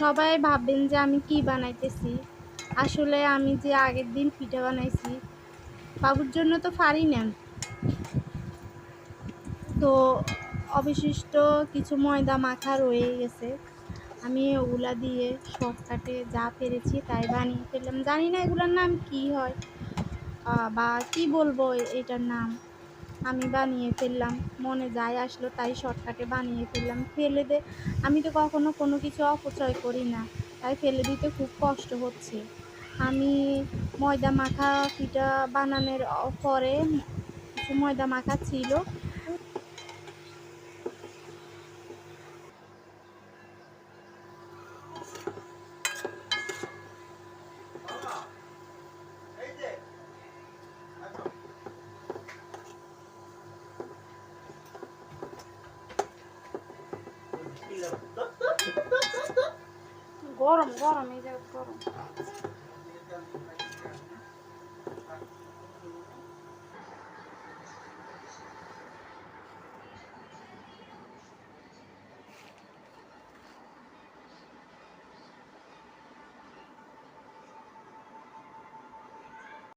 সবাই ভাববেন যে আমি কি বানাইতেছি। আসলে আমি যে আগের দিন পিঠা বানাইছি, বাবুর জন্য তো পারি না। তো অবশিষ্ট কিছু ময়দা মাখা রয়ে গেছে। আমি ওগুলা দিয়ে শর্টকাটে যা পেরেছি তাই বানিয়ে ফেললাম। জানি না এগুলোর নাম কি হয় বা কি বলবো এটার নাম। আমি বানিয়ে ফেললাম। মনে যাই আসলো তাই শর্টকাটে বানিয়ে ফেললাম। আমি তো কখনো কোনো কিছু অপচয় করি না। তাই ফেলে দিতে খুব কষ্ট হচ্ছে। আমি ময়দা মাখা পিঠা বানানোর পরে কিছু ময়দা মাখা ছিল। গরম গরম এই যে গরম।